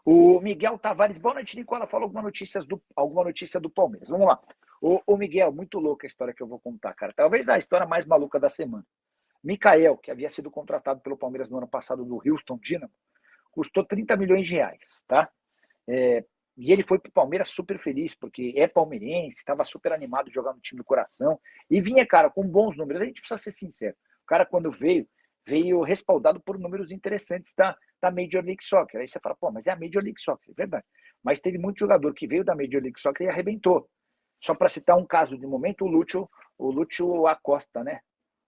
O Miguel Tavares, boa noite, Nicola. Falou alguma notícia do Palmeiras. Vamos lá. O Miguel, muito louca a história que eu vou contar, cara. Talvez a história mais maluca da semana. Mikael, que havia sido contratado pelo Palmeiras no ano passado do Houston Dynamo, custou 30 milhões de reais, tá? E ele foi pro Palmeiras super feliz, porque é palmeirense, estava super animado de jogar no time do coração. E vinha, cara, com bons números. A gente precisa ser sincero. O cara, quando veio respaldado por números interessantes da Major League Soccer. Aí você fala, pô, mas é a Major League Soccer, é verdade. Mas teve muito jogador que veio da Major League Soccer e arrebentou. Só para citar um caso de momento, o Lúcio Acosta, né?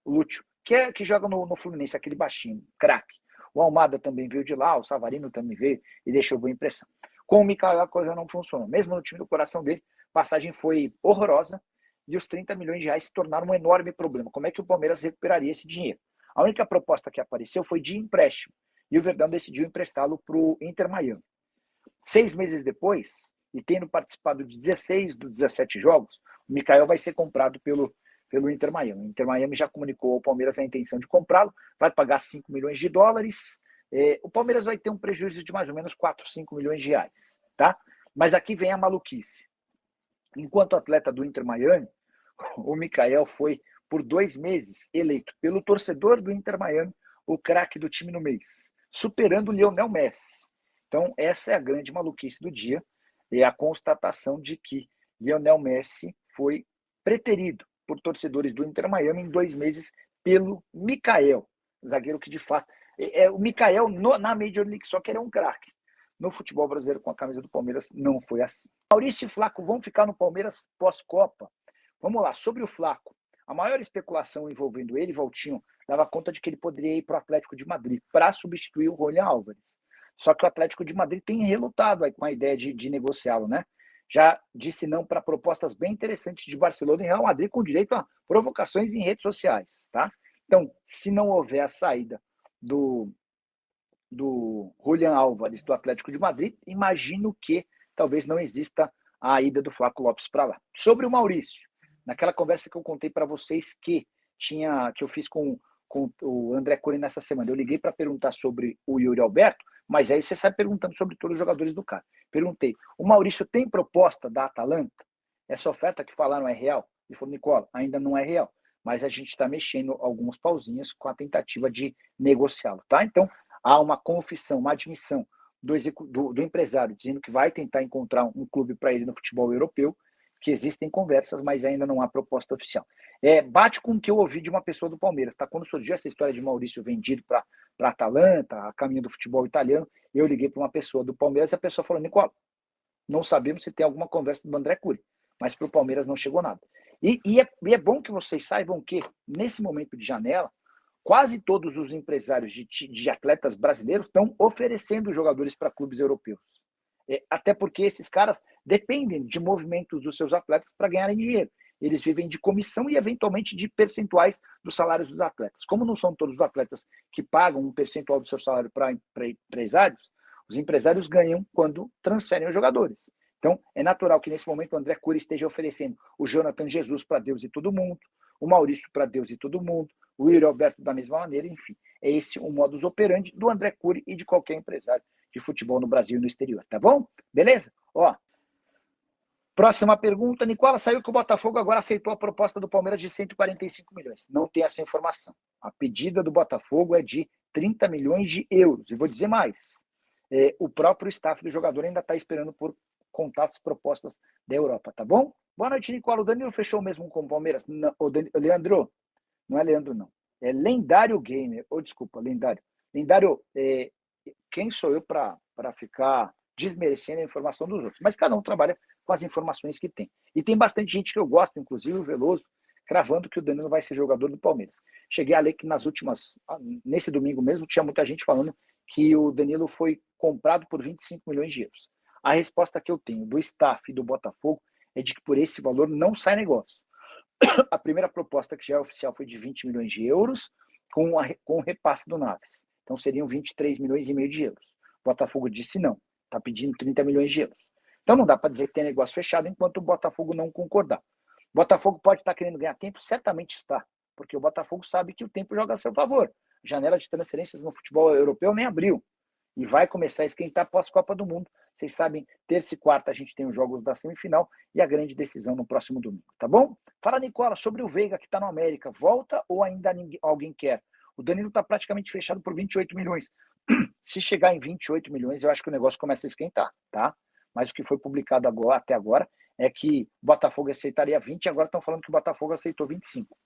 O Lúcio, que joga no Fluminense, aquele baixinho, craque. O Almada também veio de lá, o Savarino também veio e deixou boa impressão. Com o Mikael a coisa não funcionou. Mesmo no time do coração dele, a passagem foi horrorosa e os 30 milhões de reais se tornaram um enorme problema. Como é que o Palmeiras recuperaria esse dinheiro? A única proposta que apareceu foi de empréstimo e o Verdão decidiu emprestá-lo para o Inter Miami. 6 meses depois, e tendo participado de 16 dos 17 jogos, o Mikael vai ser comprado pelo Inter Miami. O Inter Miami já comunicou ao Palmeiras a intenção de comprá-lo, vai pagar 5 milhões de dólares. O Palmeiras vai ter um prejuízo de mais ou menos 4, 5 milhões de reais, tá? Mas aqui vem a maluquice. Enquanto atleta do Inter Miami, o Mikael foi, por 2 meses, eleito pelo torcedor do Inter Miami o craque do time no mês, superando o Lionel Messi. Então, essa é a grande maluquice do dia, é a constatação de que Lionel Messi foi preterido por torcedores do Inter Miami em 2 meses pelo Mikael, zagueiro que de fato... o Mikael, na Major League Soccer, é um craque. No futebol brasileiro, com a camisa do Palmeiras, não foi assim. Maurício e Flaco vão ficar no Palmeiras pós-Copa? Vamos lá, sobre o Flaco. A maior especulação envolvendo ele, Valtinho, dava conta de que ele poderia ir para o Atlético de Madrid para substituir o Julián Álvares. Só que o Atlético de Madrid tem relutado aí com a ideia de negociá-lo, né? Já disse não para propostas bem interessantes de Barcelona e Real Madrid, com direito a provocações em redes sociais, tá? Então, se não houver a saída do Julián Álvares do Atlético de Madrid, imagino que talvez não exista a ida do Flaco Lopes para lá. Sobre o Maurício, naquela conversa que eu contei para vocês que eu fiz com o André Cury nessa semana, eu liguei para perguntar sobre o Yuri Alberto, mas aí você sai perguntando sobre todos os jogadores do cara. Perguntei, o Maurício tem proposta da Atalanta? Essa oferta que falaram é real? Ele falou, Nicola, ainda não é real, mas a gente está mexendo alguns pauzinhos com a tentativa de negociá-lo, tá? Então, há uma confissão, uma admissão do empresário dizendo que vai tentar encontrar um clube para ele no futebol europeu, que existem conversas, mas ainda não há proposta oficial. Bate com o que eu ouvi de uma pessoa do Palmeiras, tá? Quando surgiu essa história de Maurício vendido para a Atalanta, a caminho do futebol italiano, eu liguei para uma pessoa do Palmeiras e a pessoa falou, Nicola, não sabemos se tem alguma conversa do André Cury, mas para o Palmeiras não chegou nada. E é bom que vocês saibam que, nesse momento de janela, quase todos os empresários de atletas brasileiros estão oferecendo jogadores para clubes europeus. Até porque esses caras dependem de movimentos dos seus atletas para ganharem dinheiro. Eles vivem de comissão e, eventualmente, de percentuais dos salários dos atletas. Como não são todos os atletas que pagam um percentual do seu salário para empresários, os empresários ganham quando transferem os jogadores. Então, é natural que, nesse momento, o André Cury esteja oferecendo o Jonathan Jesus para Deus e todo mundo, o Maurício para Deus e todo mundo, o Yuri Alberto da mesma maneira, enfim. É esse o modus operandi do André Cury e de qualquer empresário de futebol no Brasil e no exterior, tá bom? Beleza? Ó, próxima pergunta. Nicola, saiu que o Botafogo agora aceitou a proposta do Palmeiras de 145 milhões. Não tem essa informação. A pedida do Botafogo é de 30 milhões de euros. E vou dizer mais. O próprio staff do jogador ainda está esperando por contatos, propostas da Europa, tá bom? Boa noite, Nicola. O Danilo fechou mesmo com o Palmeiras? Não, Leandro, não é Leandro, não. É Lendário Gamer. Desculpa, Lendário. Lendário, quem sou eu para ficar desmerecendo a informação dos outros? Mas cada um trabalha com as informações que tem. E tem bastante gente que eu gosto, inclusive o Veloso, cravando que o Danilo vai ser jogador do Palmeiras. Cheguei a ler que nesse domingo mesmo, tinha muita gente falando que o Danilo foi comprado por 25 milhões de euros. A resposta que eu tenho do staff e do Botafogo é de que por esse valor não sai negócio. A primeira proposta que já é oficial foi de 20 milhões de euros com o repasse do Naves. Então seriam 23 milhões e meio de euros. O Botafogo disse não, está pedindo 30 milhões de euros. Então não dá para dizer que tem negócio fechado enquanto o Botafogo não concordar. O Botafogo pode estar querendo ganhar tempo? Certamente está, porque o Botafogo sabe que o tempo joga a seu favor. A janela de transferências no futebol europeu nem abriu. e vai começar a esquentar pós-Copa do Mundo. Vocês sabem, terça e quarta a gente tem os jogos da semifinal e a grande decisão no próximo domingo, tá bom? Fala, Nicola, sobre o Veiga que está no América. Volta ou ainda alguém quer? O Danilo está praticamente fechado por 28 milhões. Se chegar em 28 milhões, eu acho que o negócio começa a esquentar, tá? Mas o que foi publicado agora, até agora é que o Botafogo aceitaria 20 e agora estão falando que o Botafogo aceitou 25.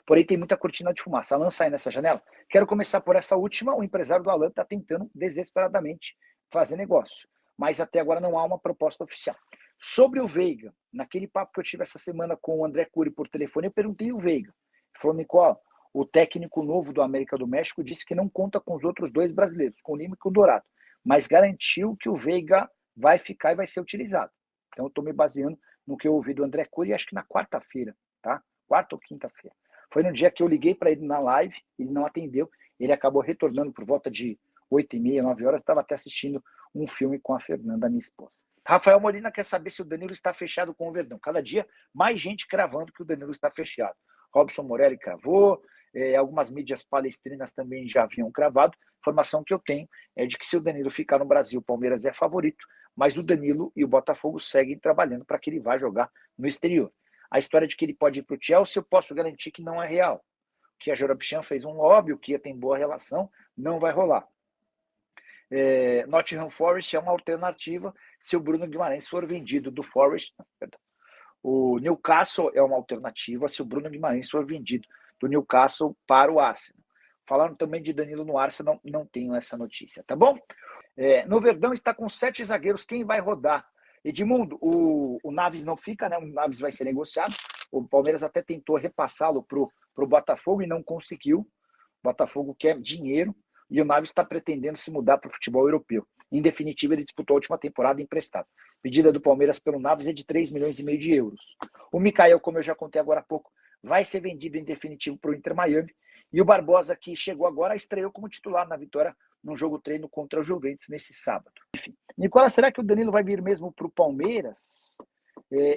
Porém, tem muita cortina de fumaça. Alan sai nessa janela. Quero começar por essa última. O empresário do Alan está tentando desesperadamente fazer negócio. Mas até agora não há uma proposta oficial. Sobre o Veiga, naquele papo que eu tive essa semana com o André Cury por telefone, eu perguntei o Veiga. Ele falou, Nicola, o técnico novo do América do México disse que não conta com os outros dois brasileiros, com o Lima e com o Dourado, mas garantiu que o Veiga vai ficar e vai ser utilizado. Então eu estou me baseando no que eu ouvi do André Cury, acho que na quarta-feira, tá? Quarta ou quinta-feira. Foi no dia que eu liguei para ele na live, ele não atendeu, ele acabou retornando por volta de 8h30, 9 horas, estava até assistindo um filme com a Fernanda, minha esposa. Rafael Molina quer saber se o Danilo está fechado com o Verdão. Cada dia, mais gente cravando que o Danilo está fechado. Robson Morelli cravou, algumas mídias palestrinas também já haviam cravado. A informação que eu tenho é de que se o Danilo ficar no Brasil, o Palmeiras é favorito, mas o Danilo e o Botafogo seguem trabalhando para que ele vá jogar no exterior. A história de que ele pode ir para o Chelsea, eu posso garantir que não é real. Que a Jorabchan fez um lobby, o Kia tem boa relação, não vai rolar. Nottingham Forest é uma alternativa se o Bruno Guimarães for vendido do Forest. O Newcastle é uma alternativa se o Bruno Guimarães for vendido do Newcastle para o Arsenal. Falaram também de Danilo no Arsenal, não tenho essa notícia, tá bom? No Verdão está com 7 zagueiros, quem vai rodar? Edmundo, o Naves não fica, né? O Naves vai ser negociado. O Palmeiras até tentou repassá-lo para o Botafogo e não conseguiu. O Botafogo quer dinheiro e o Naves está pretendendo se mudar para o futebol europeu. Em definitivo, ele disputou a última temporada emprestado. A pedida do Palmeiras pelo Naves é de 3,5 milhões de euros. O Mikael, como eu já contei agora há pouco, vai ser vendido em definitivo para o Inter Miami. E o Barbosa, que chegou agora, estreou como titular na vitória num jogo treino contra o Juventus nesse sábado. Enfim. Nicola, será que o Danilo vai vir mesmo para o Palmeiras?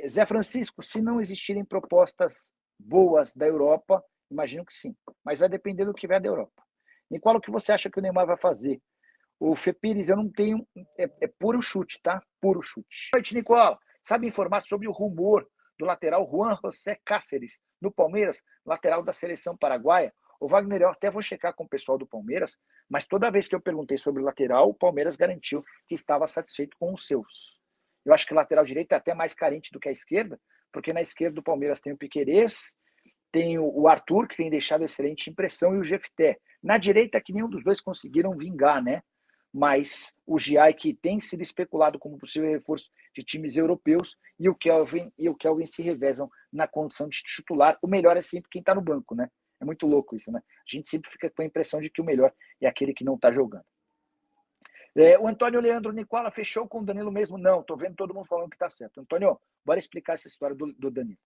Zé Francisco, se não existirem propostas boas da Europa, imagino que sim. Mas vai depender do que vier da Europa. Nicola, o que você acha que o Neymar vai fazer? O Fê Pires, eu não tenho... É puro chute, tá? Puro chute. Boa noite, Nicola. Sabe informar sobre o rumor do lateral Juan José Cáceres, no Palmeiras, lateral da seleção paraguaia? O Wagner, eu até vou checar com o pessoal do Palmeiras, mas toda vez que eu perguntei sobre o lateral, o Palmeiras garantiu que estava satisfeito com os seus. Eu acho que o lateral direito é até mais carente do que a esquerda, porque na esquerda do Palmeiras tem o Piquerez, tem o Arthur, que tem deixado excelente impressão, e o Jefté. Na direita, que nenhum dos dois conseguiram vingar, né? Mas o Giai, que tem sido especulado como possível reforço de times europeus, e o Kelvin se revezam na condição de titular. O melhor é sempre quem está no banco, né? É muito louco isso, né? A gente sempre fica com a impressão de que o melhor é aquele que não está jogando. O Antônio Leandro Nicola fechou com o Danilo mesmo? Não, estou vendo todo mundo falando que está certo. Antônio, bora explicar essa história do Danilo.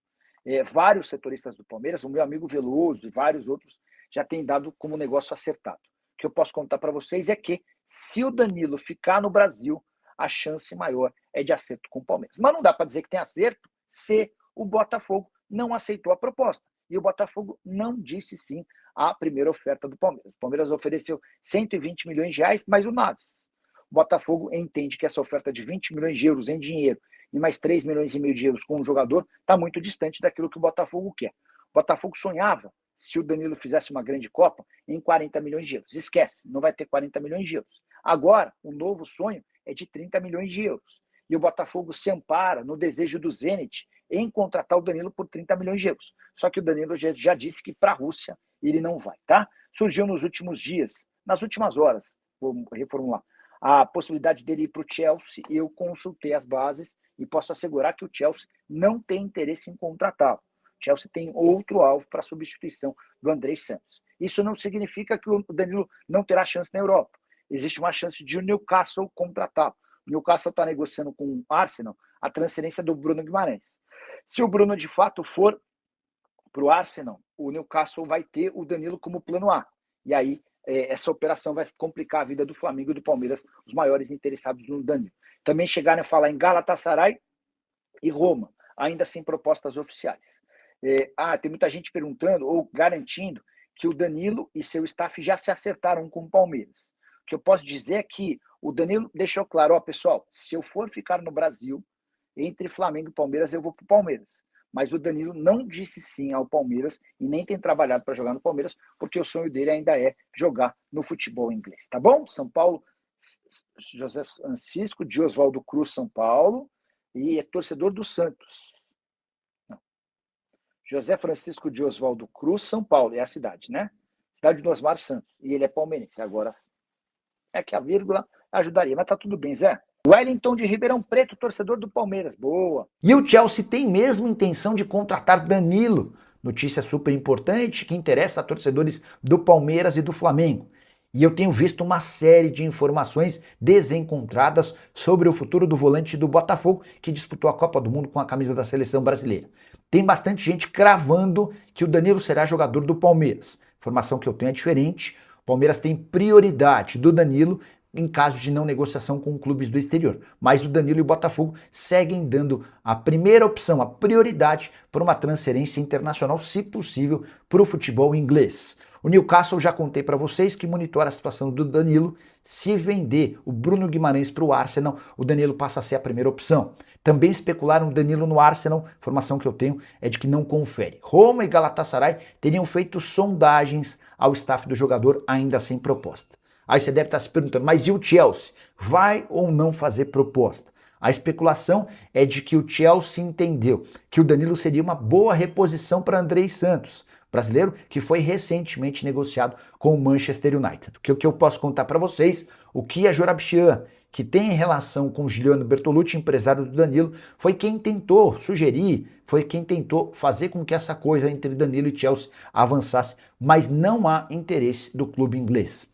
Vários setoristas do Palmeiras, o meu amigo Veloso e vários outros, já têm dado como negócio acertado. O que eu posso contar para vocês é que, se o Danilo ficar no Brasil, a chance maior é de acerto com o Palmeiras. Mas não dá para dizer que tem acerto se o Botafogo não aceitou a proposta. E o Botafogo não disse sim à primeira oferta do Palmeiras. O Palmeiras ofereceu 120 milhões de reais, mas o Naves. O Botafogo entende que essa oferta de 20 milhões de euros em dinheiro e mais 3,5 milhões de euros com um jogador está muito distante daquilo que o Botafogo quer. O Botafogo sonhava, se o Danilo fizesse uma grande Copa, em 40 milhões de euros. Esquece, não vai ter 40 milhões de euros. Agora, o novo sonho é de 30 milhões de euros. E o Botafogo se ampara no desejo do Zenit em contratar o Danilo por 30 milhões de euros. Só que o Danilo já disse que para a Rússia ele não vai, tá? Surgiu nos últimos dias, nas últimas horas, vou reformular, a possibilidade dele ir para o Chelsea. Eu consultei as bases e posso assegurar que o Chelsea não tem interesse em contratá-lo. O Chelsea tem outro alvo para a substituição do Andrei Santos. Isso não significa que o Danilo não terá chance na Europa. Existe uma chance de o Newcastle contratá-lo. O Newcastle está negociando com o Arsenal a transferência do Bruno Guimarães. Se o Bruno de fato for para o Arsenal, o Newcastle vai ter o Danilo como plano A. E aí essa operação vai complicar a vida do Flamengo e do Palmeiras, os maiores interessados no Danilo. Também chegaram a falar em Galatasaray e Roma, ainda sem propostas oficiais. Tem muita gente perguntando ou garantindo que o Danilo e seu staff já se acertaram com o Palmeiras. O que eu posso dizer é que o Danilo deixou claro, ó, pessoal, se eu for ficar no Brasil, entre Flamengo e Palmeiras, eu vou pro Palmeiras. Mas o Danilo não disse sim ao Palmeiras e nem tem trabalhado para jogar no Palmeiras, porque o sonho dele ainda é jogar no futebol inglês, tá bom? São Paulo, José Francisco de Oswaldo Cruz, São Paulo, e é torcedor do Santos. Não. José Francisco de Oswaldo Cruz, São Paulo, é a cidade, né? Cidade do Osmar Santos, e ele é palmeirense. Agora, é que a vírgula ajudaria, mas tá tudo bem, Zé. Wellington de Ribeirão Preto, torcedor do Palmeiras. Boa. E o Chelsea tem mesmo intenção de contratar Danilo. Notícia super importante que interessa a torcedores do Palmeiras e do Flamengo. E eu tenho visto uma série de informações desencontradas sobre o futuro do volante do Botafogo, que disputou a Copa do Mundo com a camisa da seleção brasileira. Tem bastante gente cravando que o Danilo será jogador do Palmeiras. Informação que eu tenho é diferente. O Palmeiras tem prioridade do Danilo em caso de não negociação com clubes do exterior. Mas o Danilo e o Botafogo seguem dando a primeira opção, a prioridade para uma transferência internacional, se possível, para o futebol inglês. O Newcastle, já contei para vocês, que monitora a situação do Danilo. Se vender o Bruno Guimarães para o Arsenal, o Danilo passa a ser a primeira opção. Também especularam o Danilo no Arsenal, informação que eu tenho é de que não confere. Roma e Galatasaray teriam feito sondagens ao staff do jogador, ainda sem proposta. Aí você deve estar se perguntando, mas e o Chelsea? Vai ou não fazer proposta? A especulação é de que o Chelsea entendeu que o Danilo seria uma boa reposição para Andrei Santos, brasileiro que foi recentemente negociado com o Manchester United. O que eu posso contar para vocês, o Kia Joorabchian, que tem relação com o Giuliano Bertolucci, empresário do Danilo, foi quem tentou sugerir, foi quem tentou fazer com que essa coisa entre Danilo e Chelsea avançasse, mas não há interesse do clube inglês.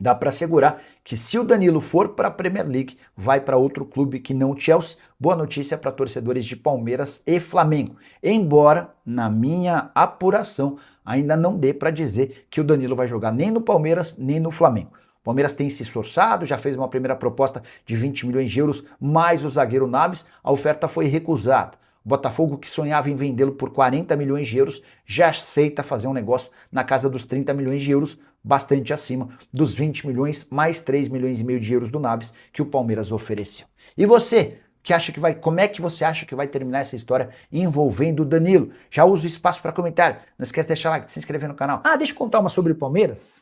Dá para assegurar que se o Danilo for para a Premier League, vai para outro clube que não o Chelsea. Boa notícia para torcedores de Palmeiras e Flamengo. Embora, na minha apuração, ainda não dê para dizer que o Danilo vai jogar nem no Palmeiras, nem no Flamengo. O Palmeiras tem se esforçado, já fez uma primeira proposta de 20 milhões de euros, mais o zagueiro Naves, a oferta foi recusada. O Botafogo, que sonhava em vendê-lo por 40 milhões de euros, já aceita fazer um negócio na casa dos 30 milhões de euros, bastante acima dos 20 milhões, mais 3 milhões e meio de euros do Naves que o Palmeiras ofereceu. E você, que acha que vai, como é que você acha que vai terminar essa história envolvendo o Danilo? Já usa o espaço para comentário. Não esquece de deixar like, de se inscrever no canal. Deixa eu contar uma sobre o Palmeiras.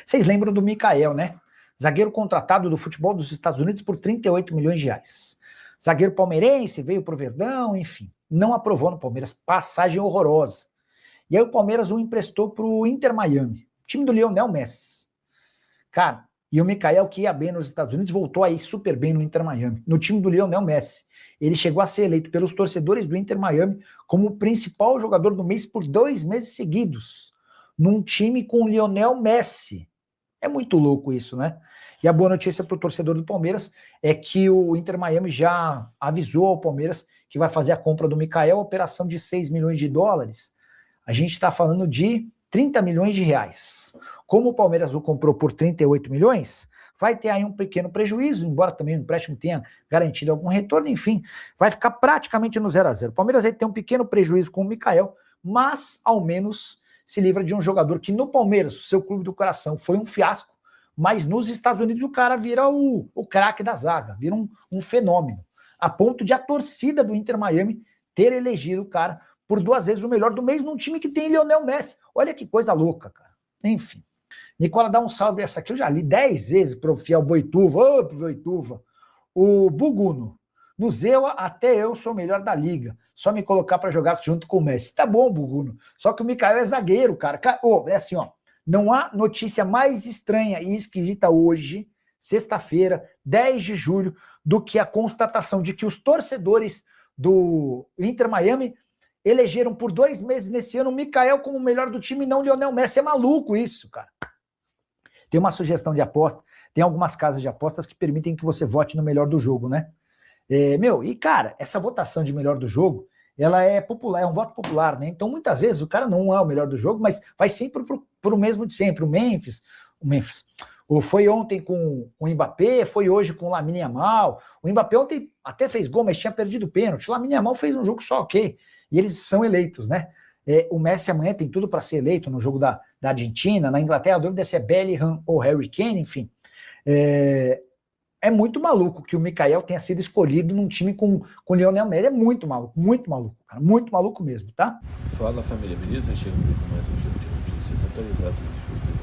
Vocês lembram do Mikael, né? Zagueiro contratado do futebol dos Estados Unidos por 38 milhões de reais. Zagueiro palmeirense, veio pro Verdão, enfim. Não aprovou no Palmeiras, passagem horrorosa. E aí o Palmeiras o emprestou pro Inter Miami, time do Lionel Messi. Cara, e o Mikael, que ia bem nos Estados Unidos, voltou aí super bem no Inter Miami, no time do Lionel Messi. Ele chegou a ser eleito pelos torcedores do Inter Miami como o principal jogador do mês por 2 meses seguidos, num time com o Lionel Messi. É muito louco isso, né? E a boa notícia para o torcedor do Palmeiras é que o Inter Miami já avisou ao Palmeiras que vai fazer a compra do Mikael, operação de 6 milhões de dólares. A gente está falando de 30 milhões de reais. Como o Palmeiras o comprou por 38 milhões, vai ter aí um pequeno prejuízo, embora também o empréstimo tenha garantido algum retorno, enfim, vai ficar praticamente no 0-0. O Palmeiras vai ter um pequeno prejuízo com o Mikael, mas ao menos se livra de um jogador que no Palmeiras, o seu clube do coração, foi um fiasco, mas nos Estados Unidos o cara vira o craque da zaga, vira um fenômeno, a ponto de a torcida do Inter Miami ter elegido o cara por 2 vezes o melhor do mês num time que tem Lionel Messi. Olha que coisa louca, cara. Enfim. Nicola, dá um salve. Essa aqui eu já li 10 vezes para o fiel Boituva. Ô, Boituva. O Buguno. No Zewa, até eu sou o melhor da liga. Só me colocar para jogar junto com o Messi. Tá bom, Buguno. Só que o Mikael é zagueiro, cara. É assim, ó. Não há notícia mais estranha e esquisita hoje, sexta-feira, 10 de julho, do que a constatação de que os torcedores do Inter Miami elegeram por 2 meses nesse ano o Mikael como o melhor do time e não o Lionel Messi. É maluco isso, cara. Tem uma sugestão de aposta, tem algumas casas de apostas que permitem que você vote no melhor do jogo, né? Cara, essa votação de melhor do jogo, ela é popular, é um voto popular, né? Então, muitas vezes, o cara não é o melhor do jogo, mas vai sempre pro mesmo de sempre, o Memphis. Foi ontem com o Mbappé, foi hoje com o Lamine Yamal. O Mbappé ontem até fez gol, mas tinha perdido o pênalti. O Lamine Yamal fez um jogo só, ok. E eles são eleitos, né? O Messi amanhã tem tudo para ser eleito no jogo da Argentina. Na Inglaterra, a dúvida é se é Bellingham ou Harry Kane, enfim. É muito maluco que o Mikael tenha sido escolhido num time com o Lionel Messi. É muito maluco, cara. Muito maluco mesmo, tá? Fala, família, beleza? Chegamos aqui com mais um giro de notícias atualizadas e exclusivas